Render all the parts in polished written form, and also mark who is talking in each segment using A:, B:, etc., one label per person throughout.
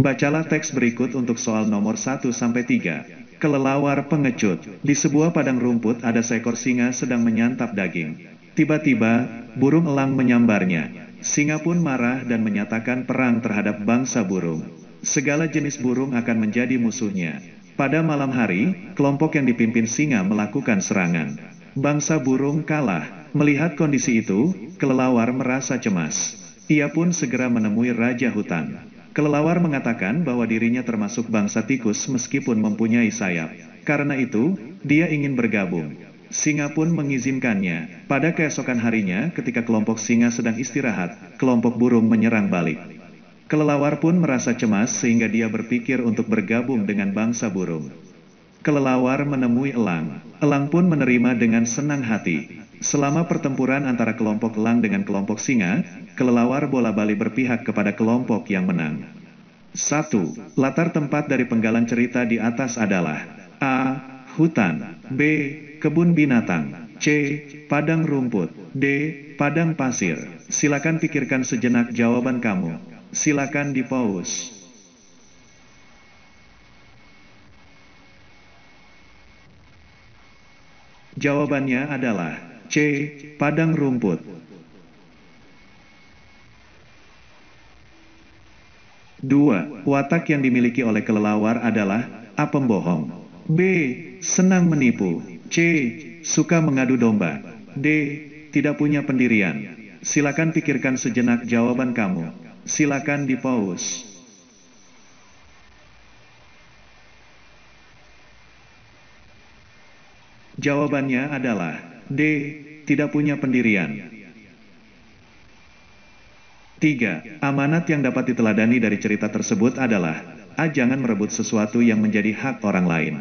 A: Bacalah teks berikut untuk soal nomor 1-3. Kelelawar pengecut. Di sebuah padang rumput ada seekor singa sedang menyantap daging. Tiba-tiba, burung elang menyambarnya. Singa pun marah dan menyatakan perang terhadap bangsa burung. Segala jenis burung akan menjadi musuhnya. Pada malam hari, kelompok yang dipimpin singa melakukan serangan. Bangsa burung kalah. Melihat kondisi itu, kelelawar merasa cemas. Ia pun segera menemui raja hutan. Kelelawar mengatakan bahwa dirinya termasuk bangsa tikus meskipun mempunyai sayap. Karena itu, dia ingin bergabung. Singa pun mengizinkannya. Pada keesokan harinya, ketika kelompok singa sedang istirahat, kelompok burung menyerang balik. Kelelawar pun merasa cemas sehingga dia berpikir untuk bergabung dengan bangsa burung. Kelelawar menemui elang. Elang pun menerima dengan senang hati. Selama pertempuran antara kelompok elang dengan kelompok singa, kelelawar bola-balik berpihak kepada kelompok yang menang. 1. Latar tempat dari penggalan cerita di atas adalah A. Hutan. B. Kebun binatang. C. Padang rumput. D. Padang pasir. Silakan pikirkan sejenak jawaban kamu. Silakan di-pause. Jawabannya adalah C. Padang rumput. 2. Watak yang dimiliki oleh kelelawar adalah A. Pembohong. B. Senang menipu. C. Suka mengadu domba. D. Tidak punya pendirian. Silakan pikirkan sejenak jawaban kamu. Silakan di-pause. Jawabannya adalah D. Tidak punya pendirian. 3. Amanat yang dapat diteladani dari cerita tersebut adalah A. Jangan merebut sesuatu yang menjadi hak orang lain.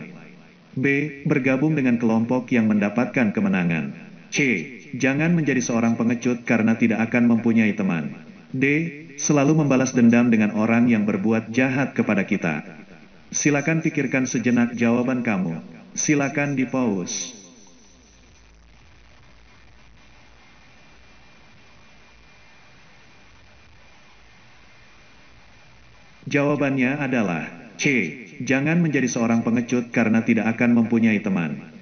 A: B. Bergabung dengan kelompok yang mendapatkan kemenangan. C. Jangan menjadi seorang pengecut karena tidak akan mempunyai teman. D. Selalu membalas dendam dengan orang yang berbuat jahat kepada kita. Silakan pikirkan sejenak jawaban kamu. Silakan di-pause. Jawabannya adalah C. Jangan menjadi seorang pengecut karena tidak akan mempunyai teman.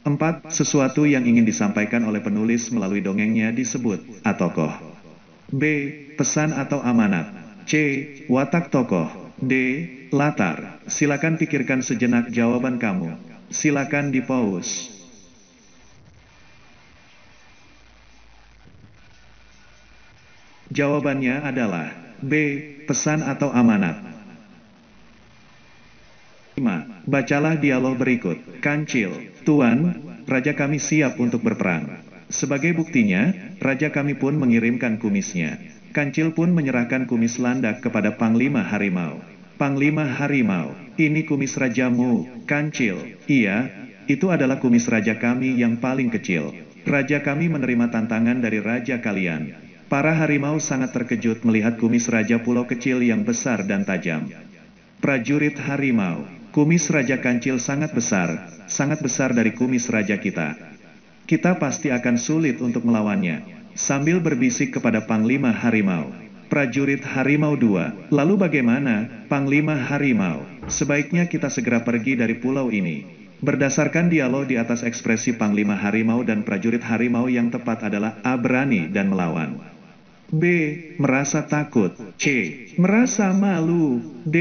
A: 4. Sesuatu yang ingin disampaikan oleh penulis melalui dongengnya disebut A. Tokoh. B. Pesan atau amanat. C. Watak tokoh. D. Latar. Silakan pikirkan sejenak jawaban kamu. Silakan di-pause. Jawabannya adalah B. Pesan atau amanat. 5. Bacalah dialog berikut. Kancil. Tuan, raja kami siap untuk berperang. Sebagai buktinya, raja kami pun mengirimkan kumisnya. Kancil pun menyerahkan kumis landak kepada Panglima Harimau. Panglima Harimau, ini kumis rajamu, Kancil. Iya, itu adalah kumis raja kami yang paling kecil. Raja kami menerima tantangan dari raja kalian. Para harimau sangat terkejut melihat kumis raja pulau kecil yang besar dan tajam. Prajurit harimau, kumis Raja Kancil sangat besar dari kumis raja kita. Kita pasti akan sulit untuk melawannya. Sambil berbisik kepada Panglima Harimau. Prajurit Harimau 2, lalu bagaimana, Panglima Harimau? Sebaiknya kita segera pergi dari pulau ini. Berdasarkan dialog di atas ekspresi Panglima Harimau dan prajurit Harimau yang tepat adalah A. Berani dan melawan. B. Merasa takut. C. Merasa malu. D.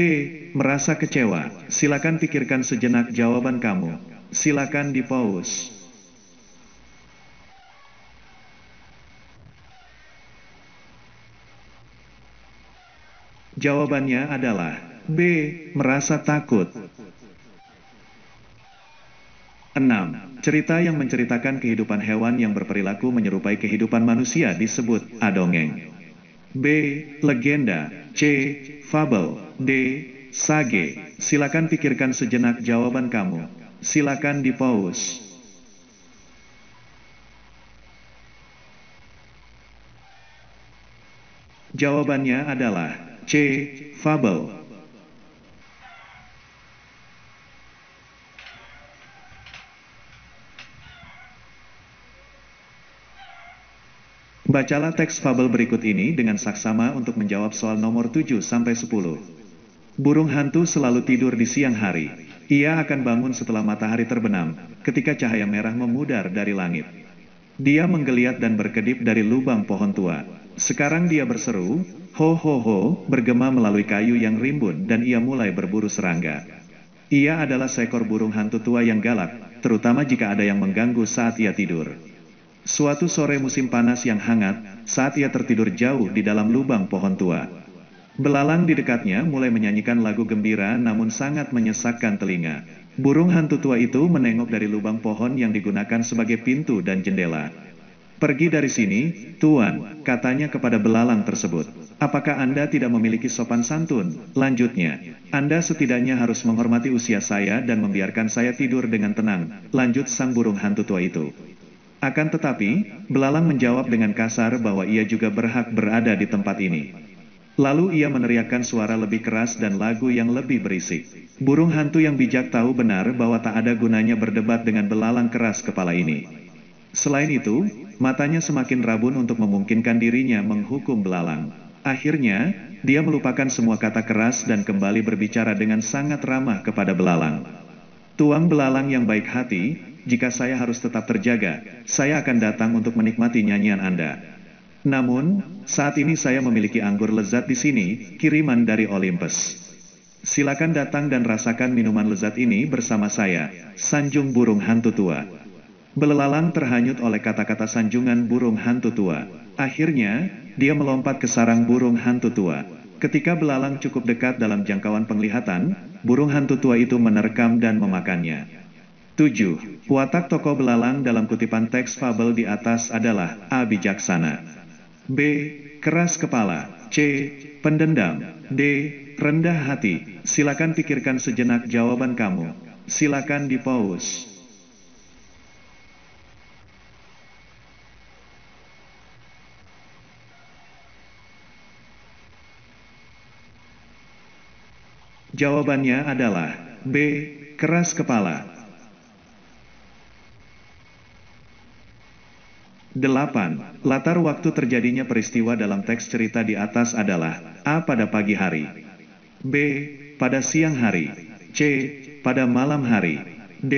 A: Merasa kecewa. Silakan pikirkan sejenak jawaban kamu. Silakan di-pause. Jawabannya adalah B. Merasa takut. 6. Cerita yang menceritakan kehidupan hewan yang berperilaku menyerupai kehidupan manusia disebut A. Dongeng. B. Legenda. C. Fabel. D. Sage. Silakan pikirkan sejenak jawaban kamu. Silakan di-pause. Jawabannya adalah C. Fabel. Bacalah teks fabel berikut ini dengan saksama untuk menjawab soal nomor 7-10. Burung hantu selalu tidur di siang hari. Ia akan bangun setelah matahari terbenam, ketika cahaya merah memudar dari langit. Dia menggeliat dan berkedip dari lubang pohon tua. Sekarang dia berseru, ho ho ho, bergema melalui kayu yang rimbun dan ia mulai berburu serangga. Ia adalah seekor burung hantu tua yang galak, terutama jika ada yang mengganggu saat ia tidur. Suatu sore musim panas yang hangat, saat ia tertidur jauh di dalam lubang pohon tua. Belalang di dekatnya mulai menyanyikan lagu gembira namun sangat menyesakkan telinga. Burung hantu tua itu menengok dari lubang pohon yang digunakan sebagai pintu dan jendela. Pergi dari sini, Tuan, katanya kepada belalang tersebut. Apakah Anda tidak memiliki sopan santun? Lanjutnya, Anda setidaknya harus menghormati usia saya dan membiarkan saya tidur dengan tenang, lanjut sang burung hantu tua itu. Akan tetapi, belalang menjawab dengan kasar bahwa ia juga berhak berada di tempat ini. Lalu ia meneriakkan suara lebih keras dan lagu yang lebih berisik. Burung hantu yang bijak tahu benar bahwa tak ada gunanya berdebat dengan belalang keras kepala ini. Selain itu, matanya semakin rabun untuk memungkinkan dirinya menghukum belalang. Akhirnya, dia melupakan semua kata keras dan kembali berbicara dengan sangat ramah kepada belalang. Tuang belalang yang baik hati, jika saya harus tetap terjaga, saya akan datang untuk menikmati nyanyian Anda. Namun, saat ini saya memiliki anggur lezat di sini, kiriman dari Olympus. Silakan datang dan rasakan minuman lezat ini bersama saya, sanjung burung hantu tua. Belalang terhanyut oleh kata-kata sanjungan burung hantu tua. Akhirnya, dia melompat ke sarang burung hantu tua. Ketika belalang cukup dekat dalam jangkauan penglihatan, burung hantu tua itu menerkam dan memakannya. 7. Watak tokoh belalang dalam kutipan teks fabel di atas adalah A. Bijaksana, B. Keras kepala, C. Pendendam, D. Rendah hati. Silakan pikirkan sejenak jawaban kamu. Silakan di-pause. Jawabannya adalah B. Keras kepala. 8. Latar waktu terjadinya peristiwa dalam teks cerita di atas adalah A. Pada pagi hari, B. Pada siang hari, C. Pada malam hari, D.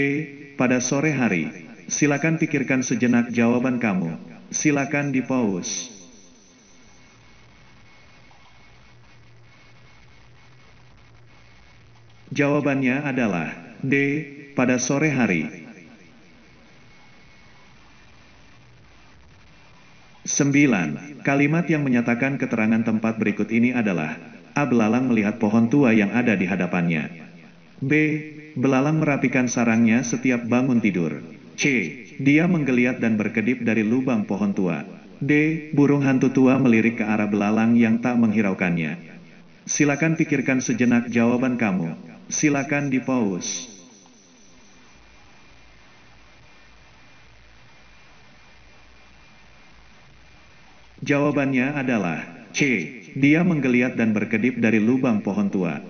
A: Pada sore hari. Silakan pikirkan sejenak jawaban kamu. Silakan di-pause. Jawabannya adalah D. Pada sore hari. 9. Kalimat yang menyatakan keterangan tempat berikut ini adalah A. Belalang melihat pohon tua yang ada di hadapannya, B. Belalang merapikan sarangnya setiap bangun tidur, C. Dia menggeliat dan berkedip dari lubang pohon tua, D. Burung hantu tua melirik ke arah belalang yang tak menghiraukannya. Silakan pikirkan sejenak jawaban kamu. Silakan di-pause. Jawabannya adalah C. Dia menggeliat dan berkedip dari lubang pohon tua.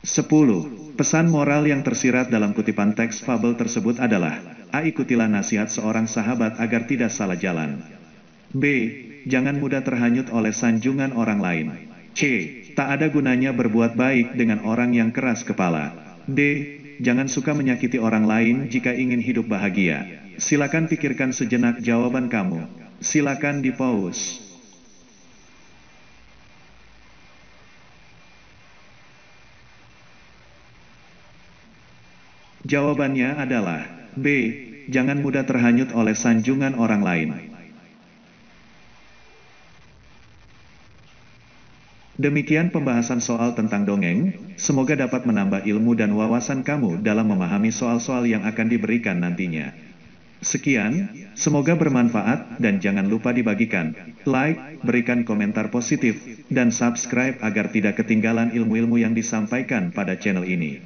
A: 10. Pesan moral yang tersirat dalam kutipan teks fabel tersebut adalah A. Ikutilah nasihat seorang sahabat agar tidak salah jalan, B. Jangan mudah terhanyut oleh sanjungan orang lain, C. Tak ada gunanya berbuat baik dengan orang yang keras kepala, D. Jangan suka menyakiti orang lain jika ingin hidup bahagia. Silakan pikirkan sejenak jawaban kamu. Silakan di-pause. Jawabannya adalah B. Jangan mudah terhanyut oleh sanjungan orang lain. Demikian pembahasan soal tentang dongeng, semoga dapat menambah ilmu dan wawasan kamu dalam memahami soal-soal yang akan diberikan nantinya. Sekian, semoga bermanfaat dan jangan lupa dibagikan, like, berikan komentar positif, dan subscribe agar tidak ketinggalan ilmu-ilmu yang disampaikan pada channel ini.